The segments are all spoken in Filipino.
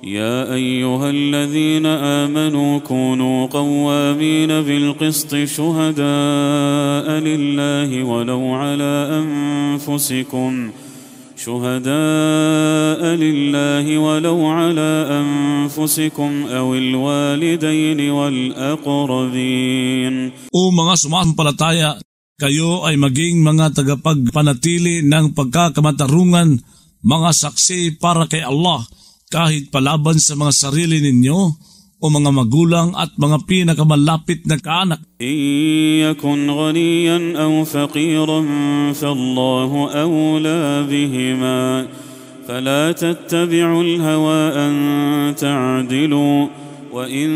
يا أيها الذين آمنوا كونوا قوامين بالقسط شهداء لله ولو على أنفسكم أو الوالدين والأقربين. O mga sumasampalataya, kayo ay maging mga tagapagpanatili ng pagkakamatarungan, mga saksi para kay Allah, kahit palaban sa mga sarili ninyo o mga magulang at mga pinakamalapit na kaanak. إن يكن غنيا أو فقيرا فالله أولى بهما فلا تتبعوا الهوى أن تعدلوا وإن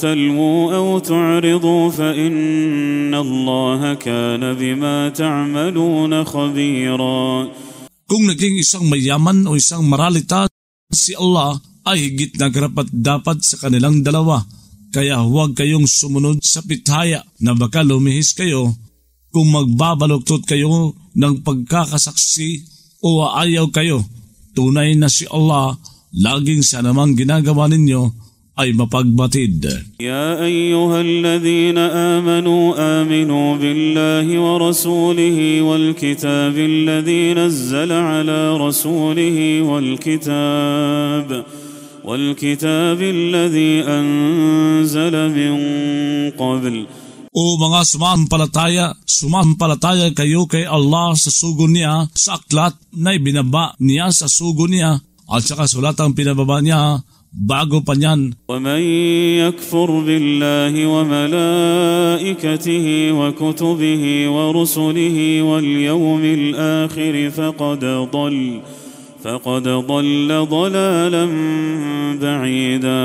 تلووا أو تعرضوا فإن الله كان بما تعملون خبيرا. Kung naging isang mayaman o isang maralita, si Allah ay higit na karapat-dapat sa kanilang dalawa, kaya huwag kayong sumunod sa pithaya na baka lumihis kayo kung magbabaluktot kayo ng pagkakasaksi o aayaw kayo. Tunay na si Allah, laging sa namang ginagawa ninyo ay mapagbatid. يا أيها الذين آمنوا بالله ورسوله والكتاب الذي نزل على رسوله والكتاب الذي أنزل من قبل. O mga sumampalataya kayo kay Allah sa sugo niya, sa aklat na ibinaba niya sa sugo niya, at saka sulatang pinababa niya bago pa niyan. ومن يكفر بالله وملائكته وكتبه ورسله واليوم الآخر فقد ضل ضلالا بعيدا.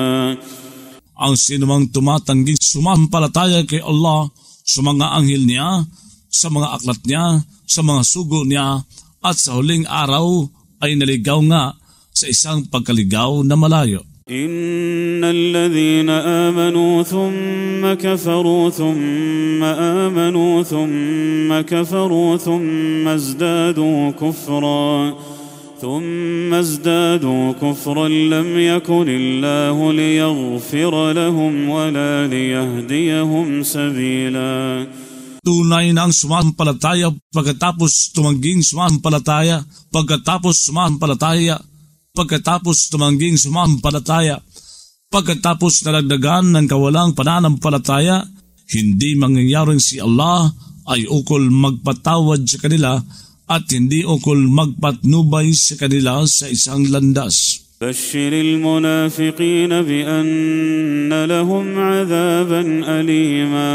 Ang sinumang tumatangging sumampalataya kay Allah, sa mga anghel niya, sa mga aklat niya, sa mga sugo niya, at sa huling araw ay naligaw nga sa isang pagkaligaw na malayo. إن الذين آمنوا ثم كفروا ثم آمنوا ثم كفروا ثم ازدادوا كفرا لم يكن الله ليغفر لهم ولا ليهديهم سبيلا. Tunay na ang sumampalataya pagkatapos tumangging sumampalataya, pagkatapos tumangging sumampalataya, pagkatapos nalagdagan ng kawalang pananampalataya, hindi mangyayaring si Allah ay ukol magpatawad sa kanila at hindi ukol magpatnubay sa kanila sa isang landas. بشر المنافقين بأن لهم عذابا أليما.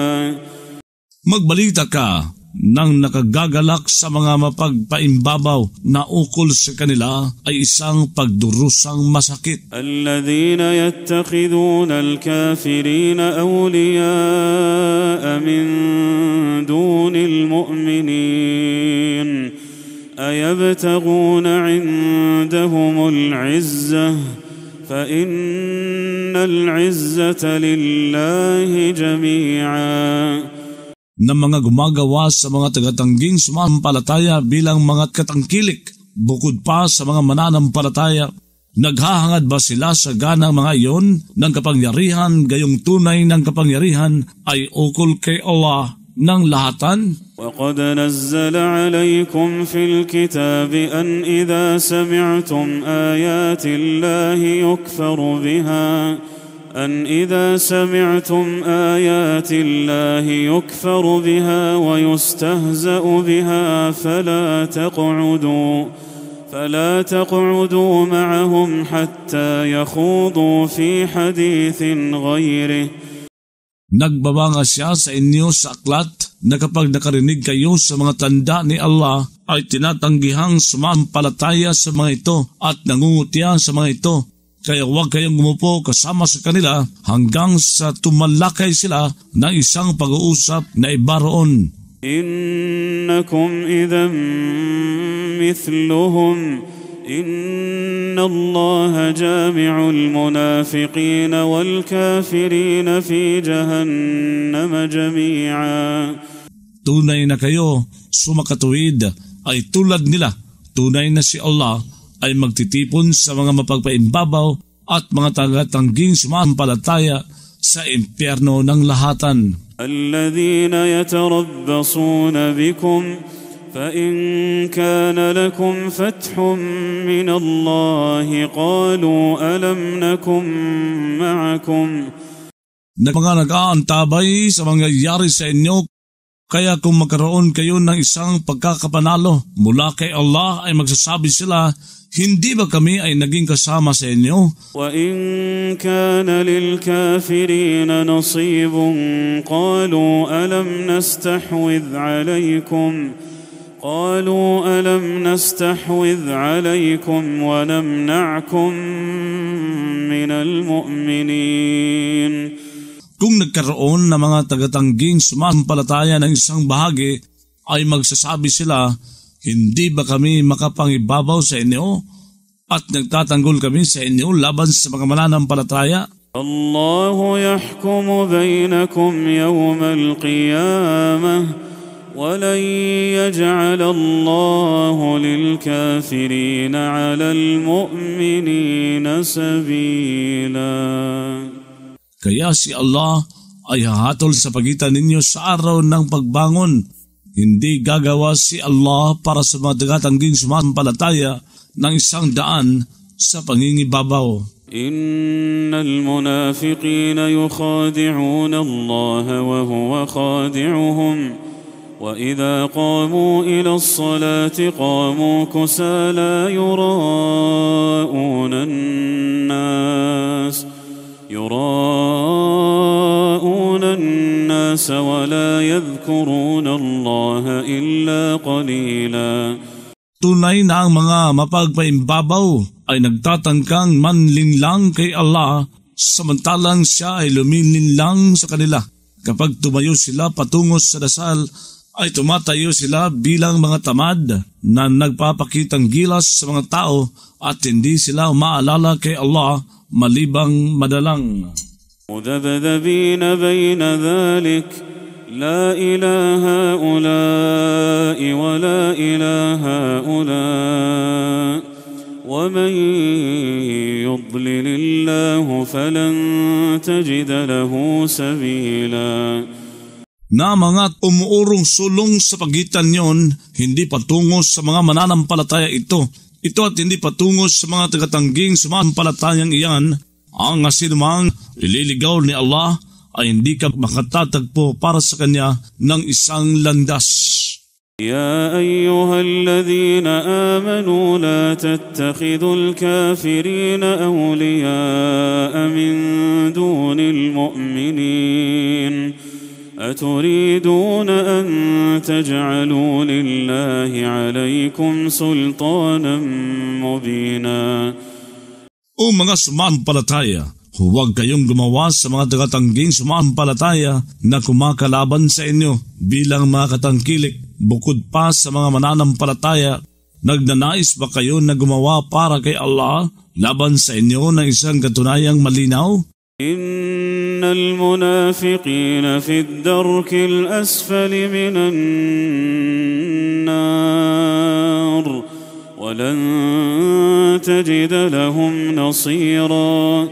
Magbalita ka nang nakagagalak sa mga mapagpaimbabaw na ukol sa kanila ay isang pagdurusang masakit. الذين يتخذون الكافرين أولياء من دون المؤمنين أيبتغون عندهم العزة فإن العزة لله جميعا. Na mga gumagawa sa mga tagatangging sumampalataya bilang mga katangkilik, bukod pa sa mga mananampalataya, naghahangad ba sila sa ganang mga iyon ng kapangyarihan, gayong tunay ng kapangyarihan ay ukol kay Allah ng lahatan? وقد نزل عليكم في الكتاب أن إذا سمعتم آيات الله يكفر بها ويستهزأ بها فلا تقعدوا معهم حتى يخوضوا في حديث غيره. Nagbabanga siya sa inyo sa aklat na kapag nakarinig kayo sa mga tanda ni Allah ay tinatanggihang sumampalataya sa mga ito at nangungutya sa mga ito. Kaya huwag kayong umupo kasama sa kanila hanggang sa tumalakay sila ng isang pag-uusap na iba roon. إنكم إذا مثلهم إن الله جامع المنافقين والكافرين في جهنم جميعا. Tunay na kayo, sumakatuwid, ay tulad nila. Tunay na si Allah ay magtitipon sa mga mapagpaimbabaw at mga tagatangging sumampalataya sa impyerno ng lahatan. الذين يتربصون بكم فإن كان لكم فتح من الله قالوا ألم نكن معكم. Na mga nag-aantabay sa mangyayari sa inyo, kaya kung magkaroon kayo ng isang pagkakapanalo mula kay Allah ay magsasabi sila, hindi ba kami ay naging kasama sa inyo? وَإِن كَانَ لِلْكَافِرِينَ نَصِيبٌ قَالُوا أَلَمْ نَسْتَحْوِذْ عَلَيْكُمْ وَنَمْنَعْكُمْ مِنَ الْمُؤْمِنِينَ. Kung nagkaroon ng mga tagatangging sumampalataya ng isang bahagi, ay magsasabi sila, hindi ba kami makapangibabaw sa inyo at nagtatanggol kami sa inyo laban sa mga mananampalataya? الله يحكم بينكم يوم القيامة ولن يجعل الله للكافرين على المؤمنين سبيلا. Kaya si Allah ay hahatol sa pagitan ninyo sa araw ng pagbangon. Hindi gagawa si Allah para sa mga tagatangging sumampalataya ng isang daan sa pangingibabaw. إن المنافقين يخادعون الله وهو خادعهم وإذا قاموا إلى الصلاة قاموا كسالى يراءون الناس ولا يذكرون الله إلا قليلا. Tunay na ang mga mapagpaimbabaw ay nagtatangkang manlinlang kay Allah, samantalang siya ay lumilinlang sa kanila. Kapag tumayo sila patungo sa dasal, ay tumatayo sila bilang mga tamad na nagpapakitang gilas sa mga tao at hindi sila umaalala kay Allah malibang madalang. مذبذبين بين ذلك لا إله هؤلاء ولا إله هؤلاء ومن يضلل الله فلن تجد له سبيلا. Na mga umuurong sulong sa pagitan niyon, hindi patungo sa mga mananampalataya ito at hindi patungo sa mga tagatangging sumampalatayang iyan. Ang asinumang ililigaw ni Allah ay hindi ka makatatagpo para sa kanya ng isang landas. يا أيها الذين آمنوا لا تتخذوا الكافرين أولياء من دون المؤمنين أتريدون أن تجعلوا لله عليكم سلطانا مبينا. O mga sumampalataya, huwag kayong gumawa sa mga tagatangging sumampalataya na kumakalaban sa inyo bilang mga katangkilik. Bukod pa sa mga mananampalataya, nagnanais ba kayo na gumawa para kay Allah laban sa inyo ng isang katunayang malinaw? إن المنافقين في الدرك الأسفل من النار ولن تجد لهم نصيرا.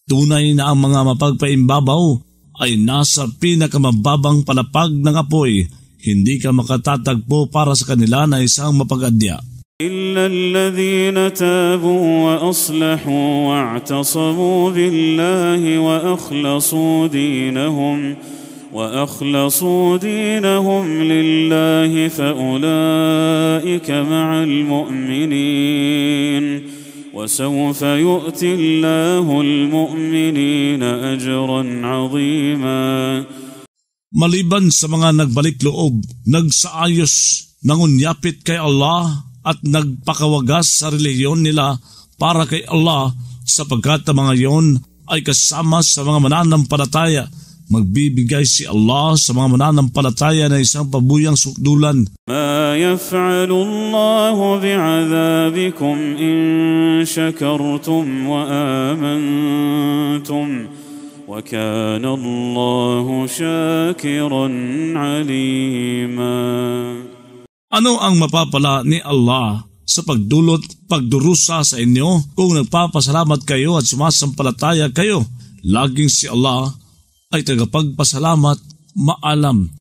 Tunay na ang mga mapagpaimbabaw ay nasa pinakamababang palapag ng apoy. Hindi ka makatatagpo para sa kanila na isang mapagadya. إلا الذين تابوا وأصلحوا واعتصموا بالله وأخلصوا دينهم لله فأولئك مع المؤمنين وسوف يؤتي الله المؤمنين أجرا عظيما. Maliban sa mga nagbalik loob, nagsaayos, nangunyapit kay Allah at nagpakawagas sa relihiyon nila para kay Allah, sapagkat ang mga iyon ay kasama sa mga mananampalataya, magbibigay si Allah sa mga mananampalataya na isang pabuyang sukdulan. ما يفعل الله بعذابكم إن شكرتم وآمنتم وكان الله شاكرا عليما. Ano ang mapapala ni Allah sa pagdurusa sa inyo kung nagpapasalamat kayo at sumasampalataya kayo. Laging si Allah ay tagapagpasalamat, maalam